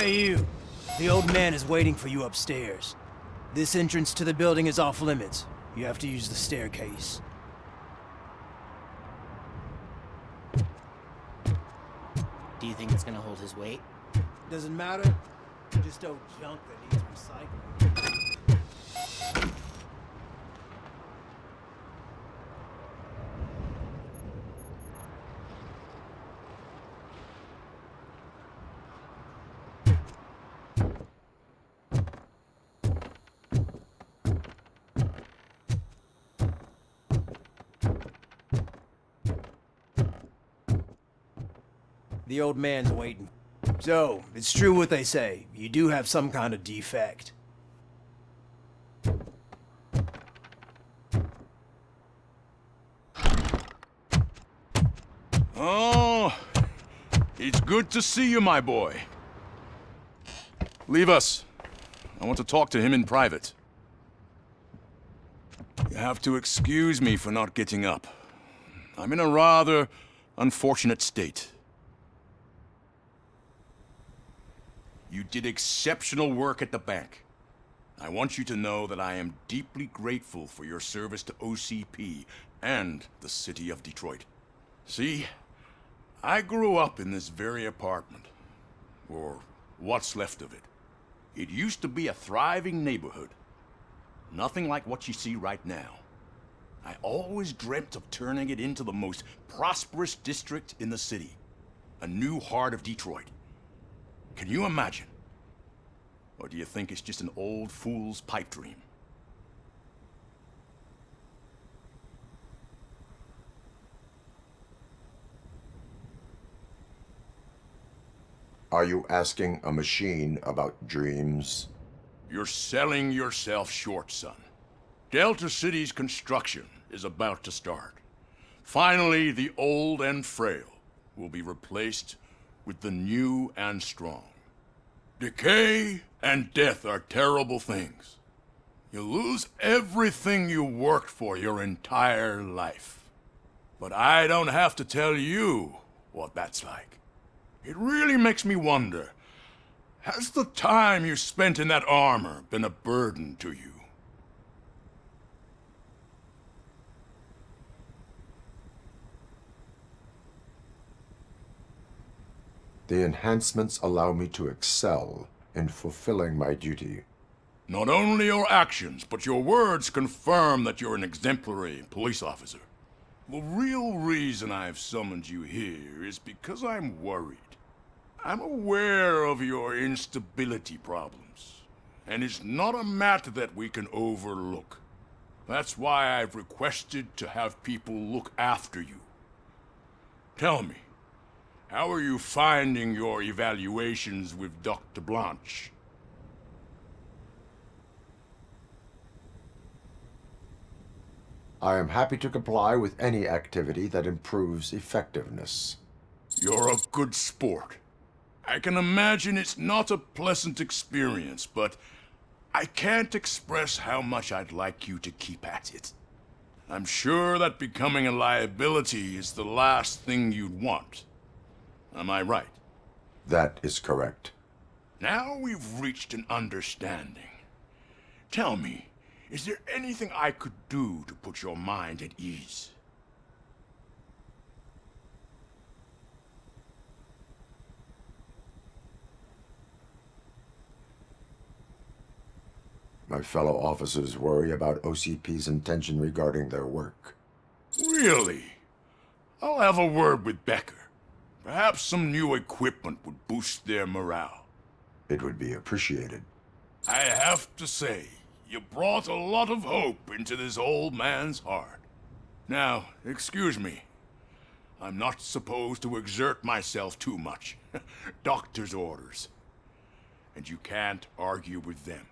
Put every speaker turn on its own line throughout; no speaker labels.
Hey you! The old man is waiting for you upstairs. This entrance to the building is off limits. You have to use the staircase.
Do you think it's gonna hold his weight?
Doesn't matter. Just old junk that needs recycling. The old man's waiting. So, it's true what they say. You do have some kind of defect.
Oh, it's good to see you, my boy. Leave us. I want to talk to him in private. You have to excuse me for not getting up. I'm in a rather unfortunate state. You did exceptional work at the bank. I want you to know that I am deeply grateful for your service to OCP and the city of Detroit. See, I grew up in this very apartment, or what's left of it. It used to be a thriving neighborhood. Nothing like what you see right now. I always dreamt of turning it into the most prosperous district in the city. A new heart of Detroit. Can you imagine? Or do you think it's just an old fool's pipe dream?
Are you asking a machine about dreams?
You're selling yourself short, son. Delta City's construction is about to start. Finally, the old and frail will be replaced with the new and strong. Decay and death are terrible things. You lose everything you worked for your entire life. But I don't have to tell you what that's like. It really makes me wonder, has the time you spent in that armor been a burden to you?
The enhancements allow me to excel in fulfilling my duty.
Not only your actions, but your words confirm that you're an exemplary police officer. The real reason I've summoned you here is because I'm worried. I'm aware of your instability problems, and it's not a matter that we can overlook. That's why I've requested to have people look after you. Tell me, how are you finding your evaluations with Dr. Blanche?
I am happy to comply with any activity that improves effectiveness.
You're a good sport. I can imagine it's not a pleasant experience, but I can't express how much I'd like you to keep at it. I'm sure that becoming a liability is the last thing you'd want. Am I right?
That is correct.
Now we've reached an understanding. Tell me, is there anything I could do to put your mind at ease?
My fellow officers worry about OCP's intention regarding their work.
Really? I'll have a word with Becker. Perhaps some new equipment would boost their morale.
It would be appreciated.
I have to say, you brought a lot of hope into this old man's heart. Now, excuse me. I'm not supposed to exert myself too much. Doctor's orders. And you can't argue with them.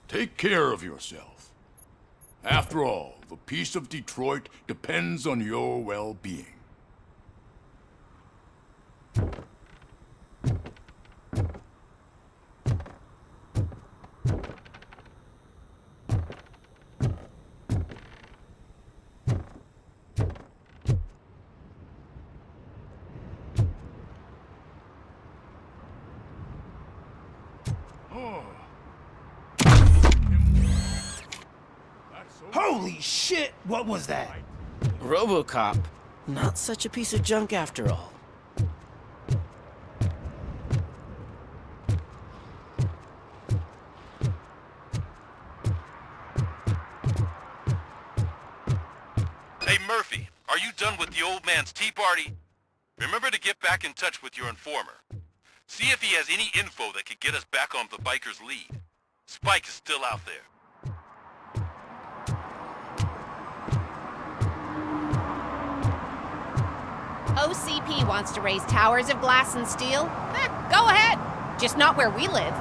Take care of yourself. After all, the peace of Detroit depends on your well-being.
Holy shit! What was that?
RoboCop. Not such a piece of junk after all.
Hey Murphy, are you done with the old man's tea party? Remember to get back in touch with your informer. See if he has any info that could get us back on the biker's lead. Spike is still out there.
OCP wants to raise towers of glass and steel? Go ahead. Just not where we live.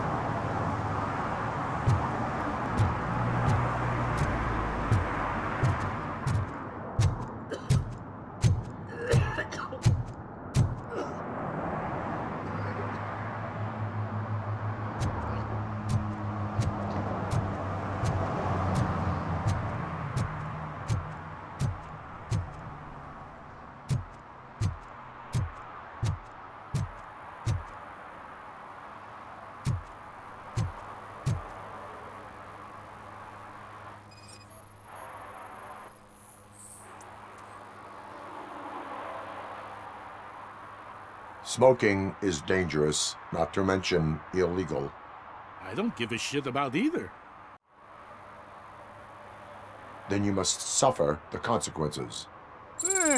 Smoking is dangerous, not to mention illegal.
I don't give a shit about either.
Then you must suffer the consequences.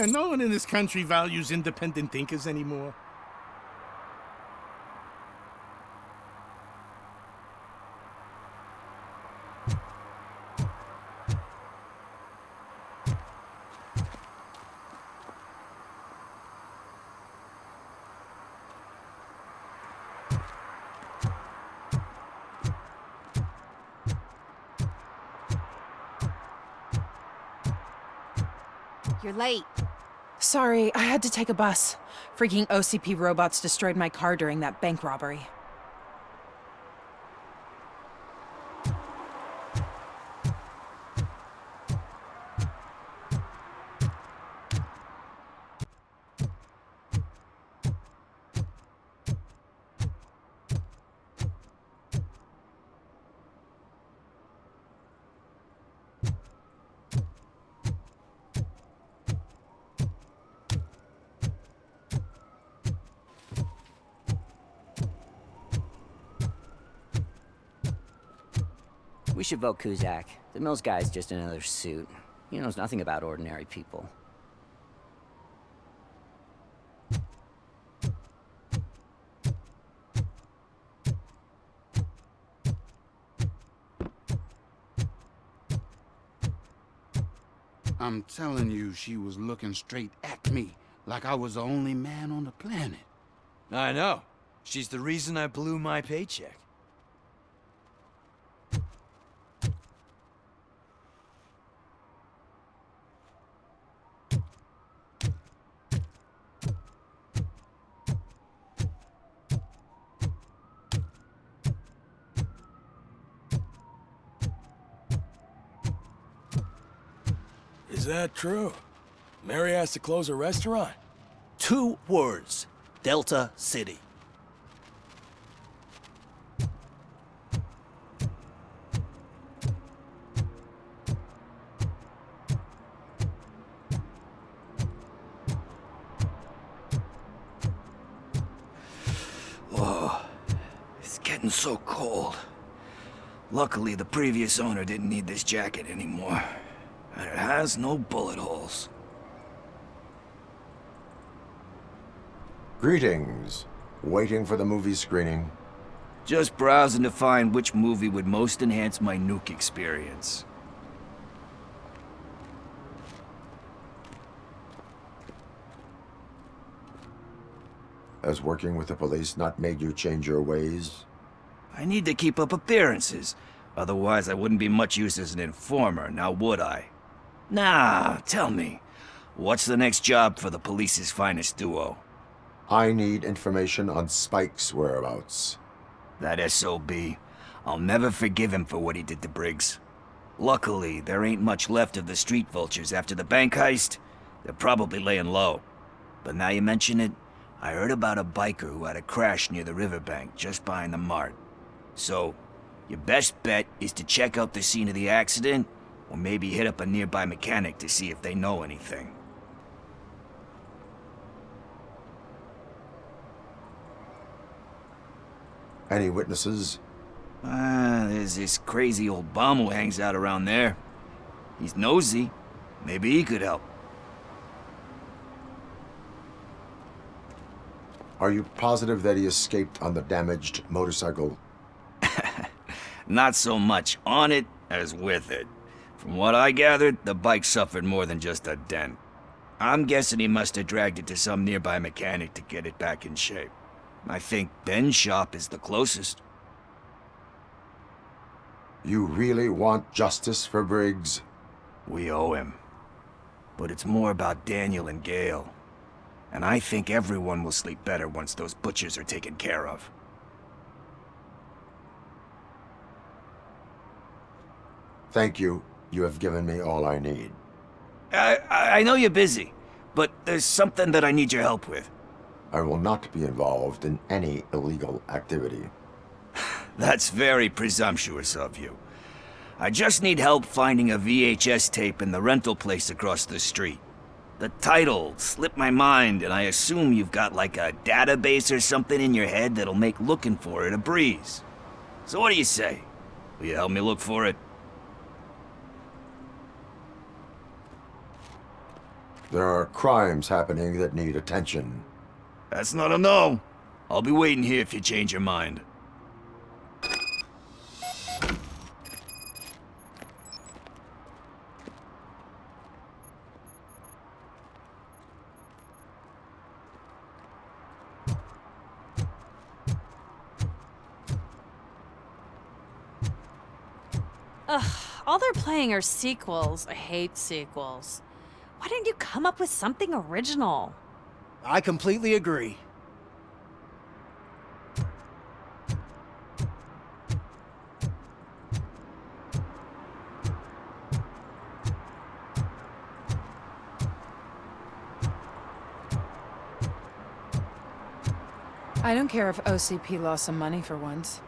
No one in this country values independent thinkers anymore.
You're late.
Sorry, I had to take a bus. Freaking OCP robots destroyed my car during that bank robbery.
We should vote Kuzak. The Mills guy's just another suit. He knows nothing about ordinary people.
I'm telling you, she was looking straight at me, like I was the only man on the planet.
I know. She's the reason I blew my paycheck.
Is that true? Mary has to close a restaurant?
2 words. Delta City.
Whoa, it's getting so cold. Luckily, the previous owner didn't need this jacket anymore. And it has no bullet holes.
Greetings. Waiting for the movie screening.
Just browsing to find which movie would most enhance my nuke experience.
Has working with the police not made you change your ways?
I need to keep up appearances. Otherwise, I wouldn't be much use as an informer, now would I? Nah, tell me. What's the next job for the police's finest duo?
I need information on Spike's whereabouts.
That SOB. I'll never forgive him for what he did to Briggs. Luckily, there ain't much left of the street vultures after the bank heist. They're probably laying low. But now you mention it, I heard about a biker who had a crash near the riverbank just behind the mart. So, your best bet is to check out the scene of the accident, Or maybe hit up a nearby mechanic to see if they know anything.
Any witnesses?
There's this crazy old bum who hangs out around there. He's nosy. Maybe he could help.
Are you positive that he escaped on the damaged motorcycle?
Not so much on it as with it. From what I gathered, the bike suffered more than just a dent. I'm guessing he must have dragged it to some nearby mechanic to get it back in shape. I think Ben's shop is the closest.
You really want justice for Briggs?
We owe him. But it's more about Daniel and Gale. And I think everyone will sleep better once those butchers are taken care of.
Thank you. You have given me all I need.
I know you're busy, but there's something that I need your help with.
I will not be involved in any illegal activity.
That's very presumptuous of you. I just need help finding a VHS tape in the rental place across the street. The title slipped my mind, and I assume you've got like a database or something in your head that'll make looking for it a breeze. So what do you say? Will you help me look for it?
There are crimes happening that need attention.
That's not a no. I'll be waiting here if you change your mind.
Ugh, all they're playing are sequels. I hate sequels. Why didn't you come up with something original?
I completely agree.
I don't care if OCP lost some money for once.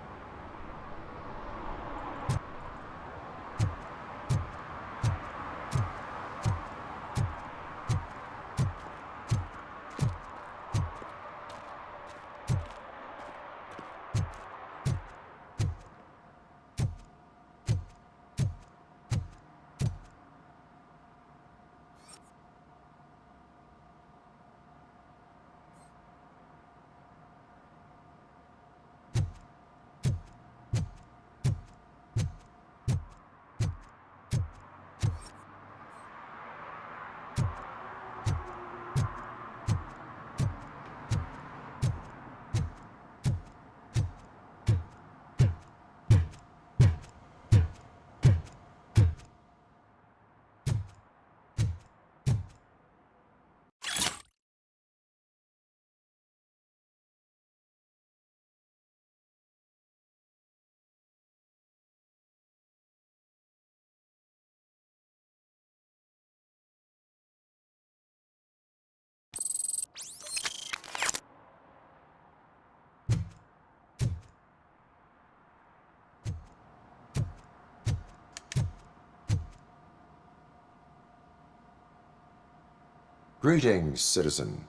Greetings, citizen.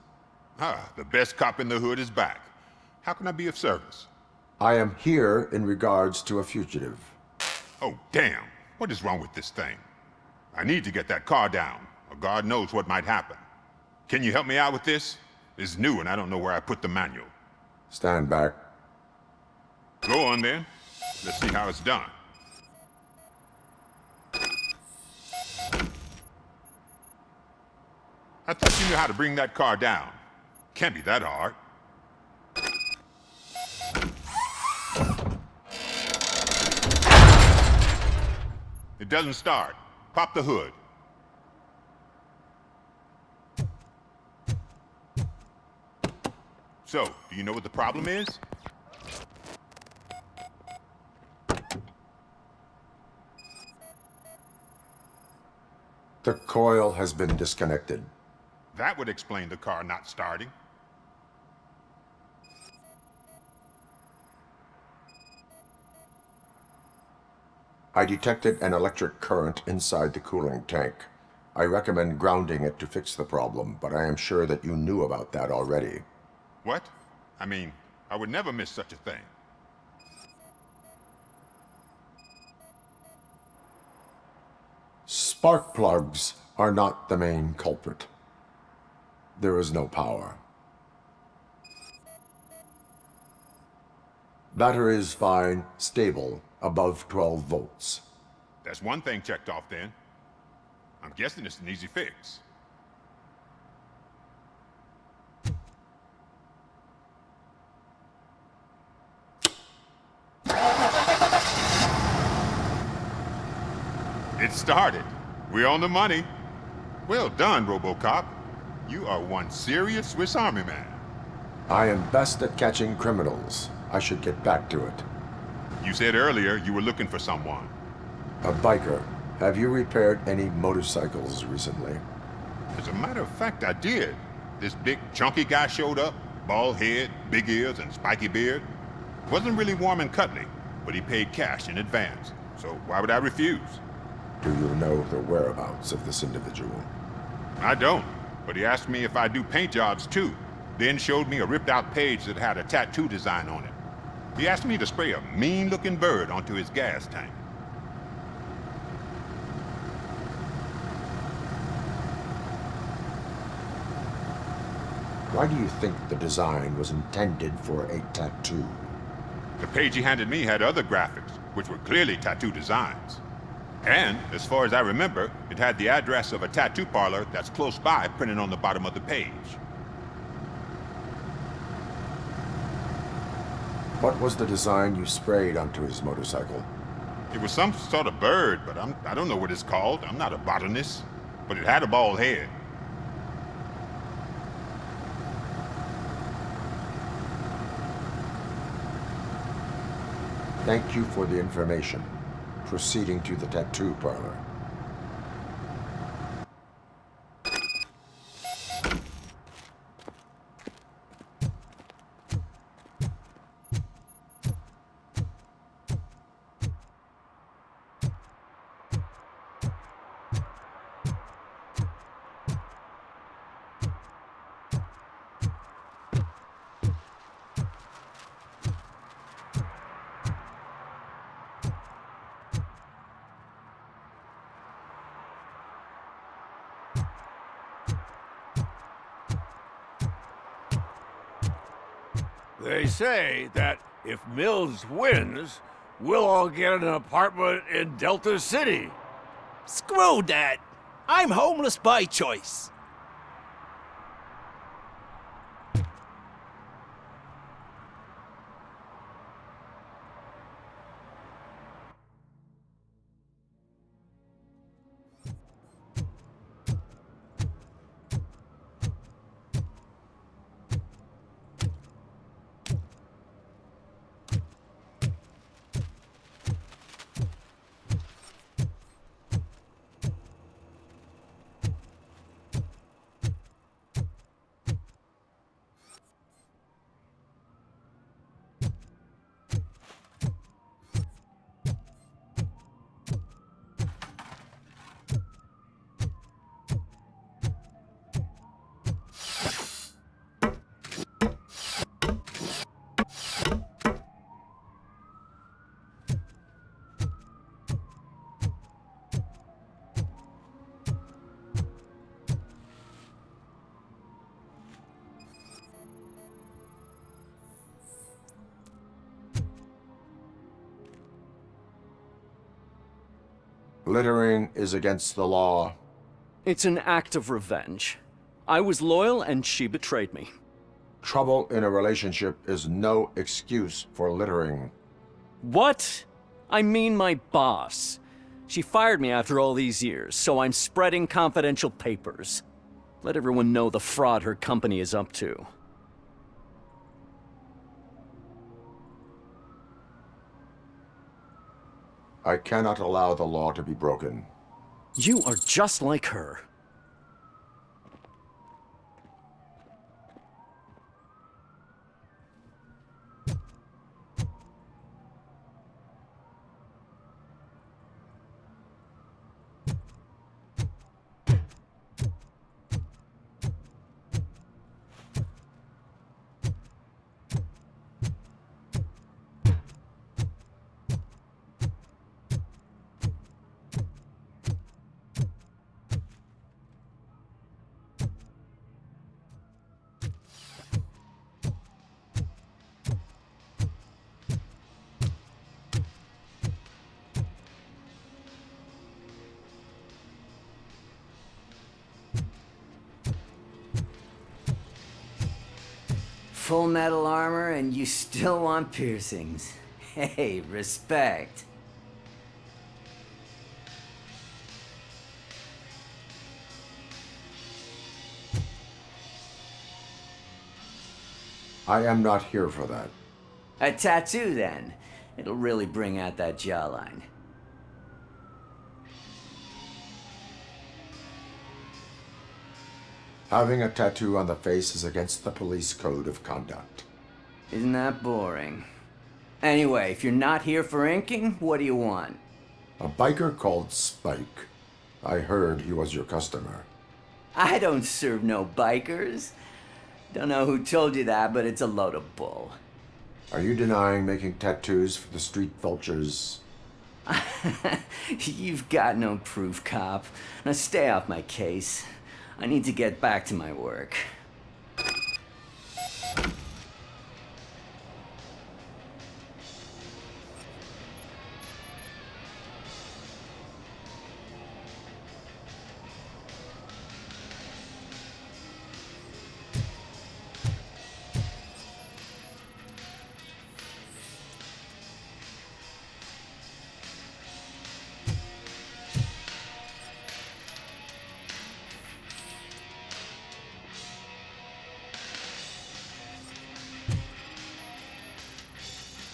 Ah, the best cop in the hood is back. How can I be of service?
I am here in regards to a fugitive.
Oh, damn. What is wrong with this thing? I need to get that car down, or God knows what might happen. Can you help me out with this? It's new and I don't know where I put the manual.
Stand back.
Go on then. Let's see how it's done. I thought you knew how to bring that car down. Can't be that hard. It doesn't start. Pop the hood. So, do you know what the problem is?
The coil has been disconnected.
That would explain the car not starting.
I detected an electric current inside the cooling tank. I recommend grounding it to fix the problem, but I am sure that you knew about that already.
What? I mean, I would never miss such a thing.
Spark plugs are not the main culprit. There is no power. Battery is fine, stable, above 12 volts.
That's one thing checked off then. I'm guessing it's an easy fix. It started. We're on the money. Well done, RoboCop. You are one serious Swiss Army man.
I am best at catching criminals. I should get back to it.
You said earlier you were looking for someone.
A biker. Have you repaired any motorcycles recently?
As a matter of fact, I did. This big, chunky guy showed up. Bald head, big ears, and spiky beard. Wasn't really warm and cuddly, but he paid cash in advance. So why would I refuse?
Do you know the whereabouts of this individual?
I don't, but he asked me if I do paint jobs too, then showed me a ripped-out page that had a tattoo design on it. He asked me to spray a mean-looking bird onto his gas tank.
Why do you think the design was intended for a tattoo?
The page he handed me had other graphics, which were clearly tattoo designs. And, as far as I remember, it had the address of a tattoo parlor that's close by printed on the bottom of the page.
What was the design you sprayed onto his motorcycle?
It was some sort of bird, but I don't know what it's called. I'm not a botanist. But it had a bald head.
Thank you for the information. Proceeding to the tattoo parlor.
They say that if Mills wins, we'll all get an apartment in Delta City.
Screw that! I'm homeless by choice.
Littering is against the law.
It's an act of revenge. I was loyal and she betrayed me.
Trouble in a relationship is no excuse for littering.
What? I mean my boss. She fired me after all these years, so I'm spreading confidential papers. Let everyone know the fraud her company is up to.
I cannot allow the law to be broken.
You are just like her.
full metal armor and you still want piercings. Hey, respect.
I am not here for that.
A tattoo, then. It'll really bring out that jawline.
Having a tattoo on the face is against the police code of conduct.
Isn't that boring? Anyway, if you're not here for inking, what do you want?
A biker called Spike. I heard he was your customer.
I don't serve no bikers. Don't know who told you that, but it's a load of bull.
Are you denying making tattoos for the street vultures?
You've got no proof, cop. Now stay off my case. I need to get back to my work.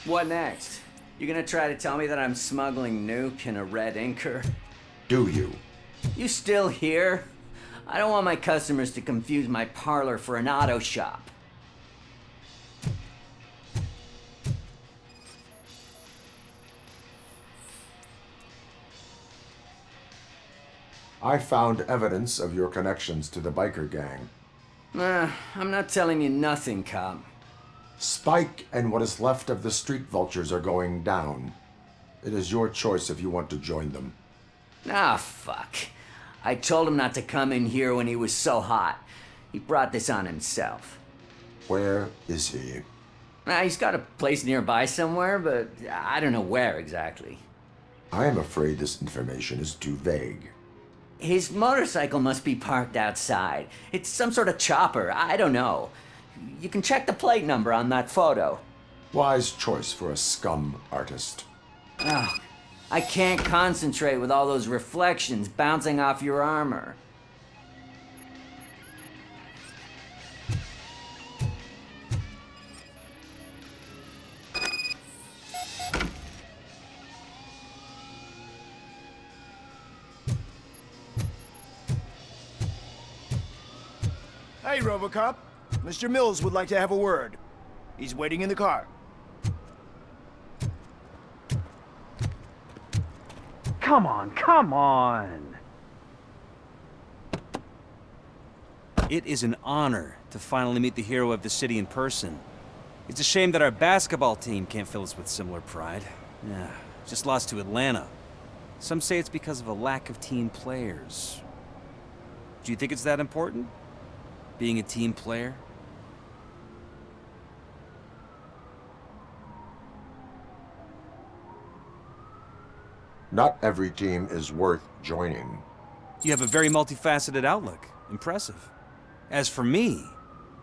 What next? You gonna try to tell me that I'm smuggling nuke in a red inker?
Do you?
You still here? I don't want my customers to confuse my parlor for an auto shop.
I found evidence of your connections to the biker gang.
I'm not telling you nothing, cop.
Spike and what is left of the street vultures are going down. It is your choice if you want to join them.
Ah, fuck. I told him not to come in here when he was so hot. He brought this on himself.
Where is he?
He's got a place nearby somewhere, but I don't know where exactly.
I am afraid this information is too vague.
His motorcycle must be parked outside. It's some sort of chopper. I don't know. You can check the plate number on that photo.
Wise choice for a scum artist.
Oh, I can't concentrate with all those reflections bouncing off your armor.
Hey, RoboCop. Mr. Mills would like to have a word. He's waiting in the car.
Come on, come on!
It is an honor to finally meet the hero of the city in person. It's a shame that our basketball team can't fill us with similar pride. Yeah, just lost to Atlanta. Some say it's because of a lack of team players. Do you think it's that important? Being a team player?
Not every team is worth joining.
You have a very multifaceted outlook. Impressive. As for me,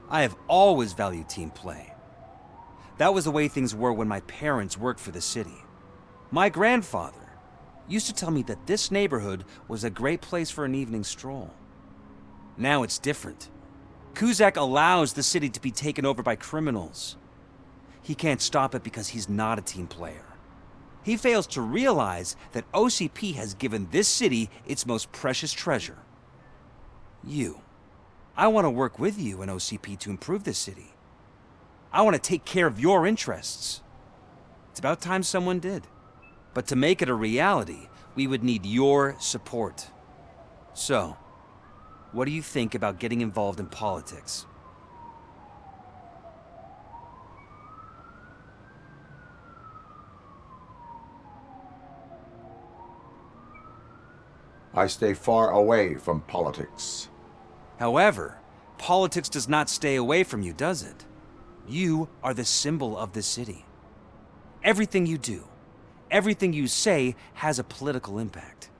I have always valued team play. That was the way things were when my parents worked for the city. My grandfather used to tell me that this neighborhood was a great place for an evening stroll. Now it's different. Cusack allows the city to be taken over by criminals. He can't stop it because he's not a team player. He fails to realize that OCP has given this city its most precious treasure. You. I want to work with you and OCP to improve this city. I want to take care of your interests. It's about time someone did. But to make it a reality, we would need your support. So, what do you think about getting involved in politics?
I stay far away from politics.
However, politics does not stay away from you, does it? You are the symbol of the city. Everything you do, everything you say has a political impact.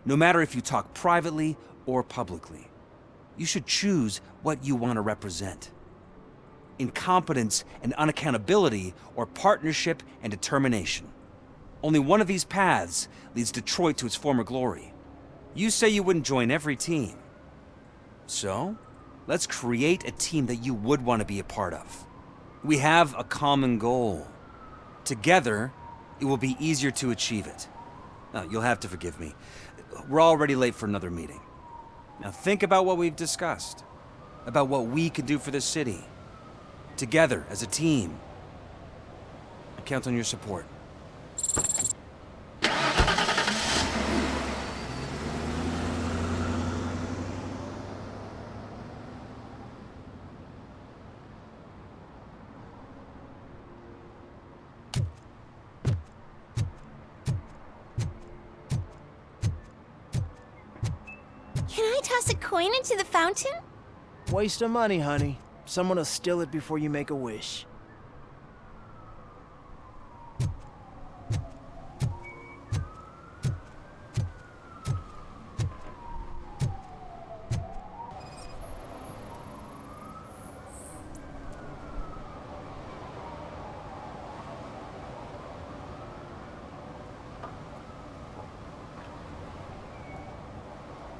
No matter if you talk privately or publicly, you should choose what you want to represent. incompetence and unaccountability, or partnership and determination. Only one of these paths leads Detroit to its former glory. You say you wouldn't join every team. So, let's create a team that you would want to be a part of. We have a common goal. Together, it will be easier to achieve it. Now, you'll have to forgive me. We're already late for another meeting. Now think about what we've discussed. About what we could do for this city. Together, as a team. I count on your support.
Can I toss a coin into the fountain?
Waste of money, honey. Someone will steal it before you make a wish.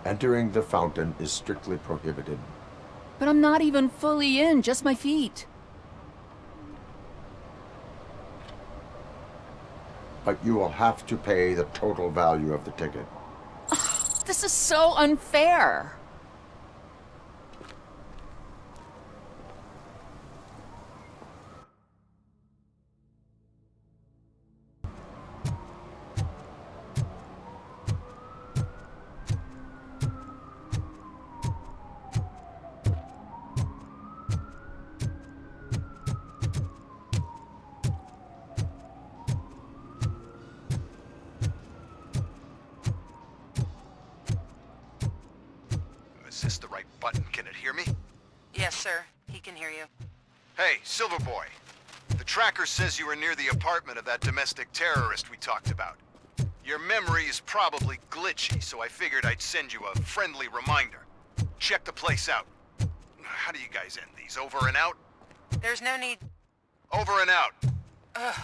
Entering the fountain is strictly prohibited.
But I'm not even fully in, just my feet.
But you will have to pay the total value of the ticket.
This is so unfair.
Is this the right button? Can it hear me?
Yes, sir. He can hear you.
Hey, Silverboy. The tracker says you were near the apartment of that domestic terrorist we talked about. Your memory is probably glitchy, so I figured I'd send you a friendly reminder. Check the place out. How do you guys end these? Over and out?
There's no need...
Over and out.
Ugh.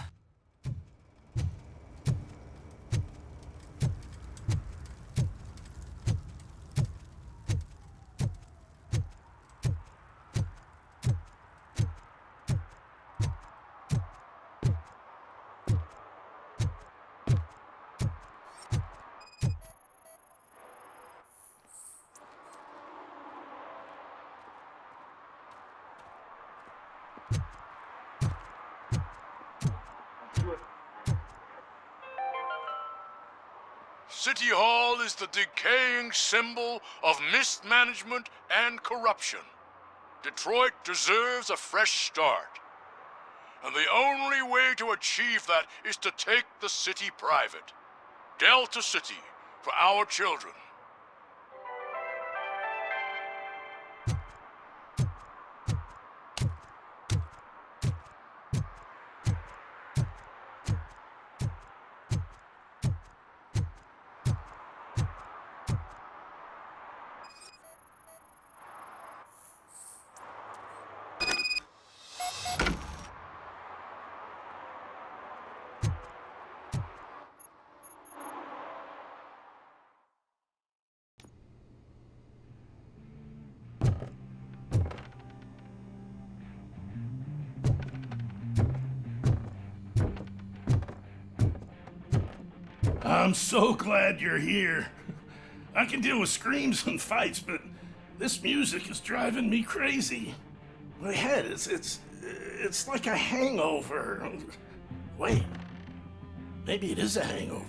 City Hall is the decaying symbol of mismanagement and corruption. Detroit deserves a fresh start. And the only way to achieve that is to take the city private. Delta City, for our children.
I'm so glad you're here. I can deal with screams and fights, but this music is driving me crazy. My head, it's like a hangover. Wait, maybe it is a hangover.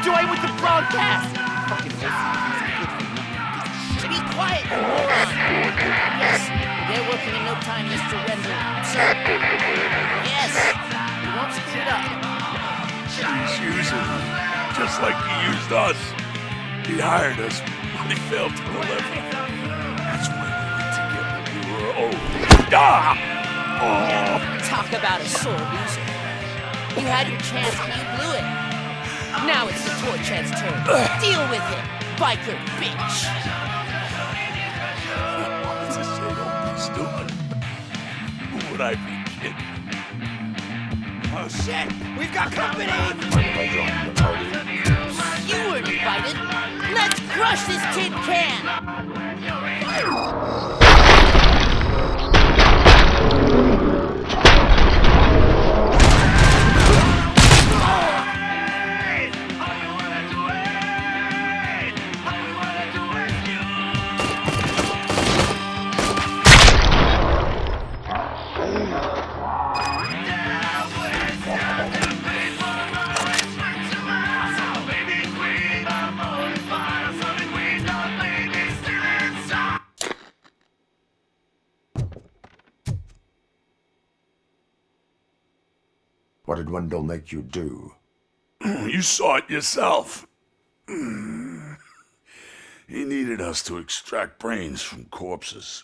enjoy with the broadcast. Fucking OCP's good for nothing. Be quiet, you moron. Yes, they're working in no time, Mr. Rendell. Sir. Yes, you won't screw it up.
He's using us, just like he used us. He hired us, but he failed to deliver. That's why we went to get when we were old. Ah! Oh!
Talk about a sore loser. You had your chance, but you blew it. Now it's the torch head's turn. Deal with it, biker bitch.
To say don't be stupid. Who would I be kidding?
Oh shit! We've got company!
You weren't invited. Let's crush this tin can!
What did Wendell make you do?
You saw it yourself. He needed us to extract brains from corpses.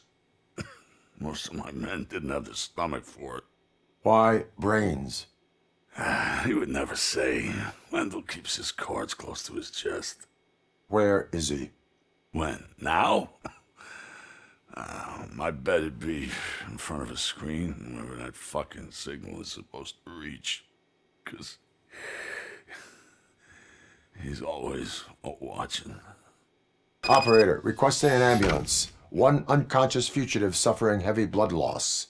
Most of my men didn't have the stomach for it.
Why brains?
He would never say. Wendell keeps his cards close to his chest.
Where is he?
When? Now? I bet it'd be in front of a screen, wherever that fucking signal is supposed to reach. 'Cause he's always watching.
Operator, requesting an ambulance. One unconscious fugitive suffering heavy blood loss.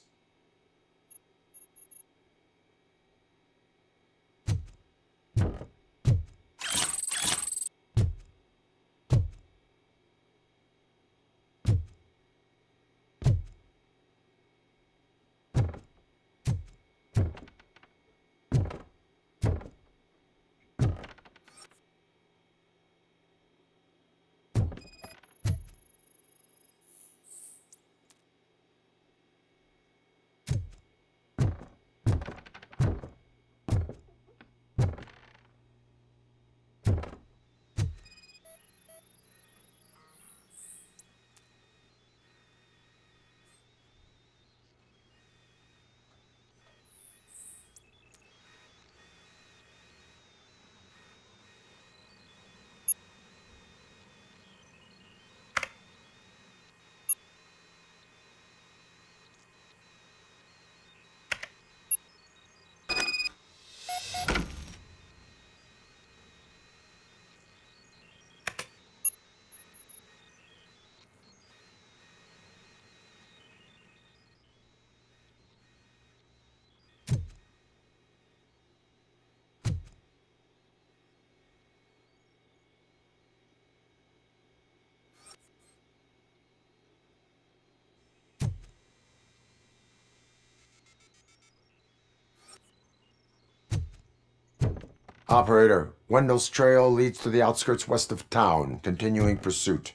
Operator, Wendell's trail leads to the outskirts west of town. Continuing pursuit.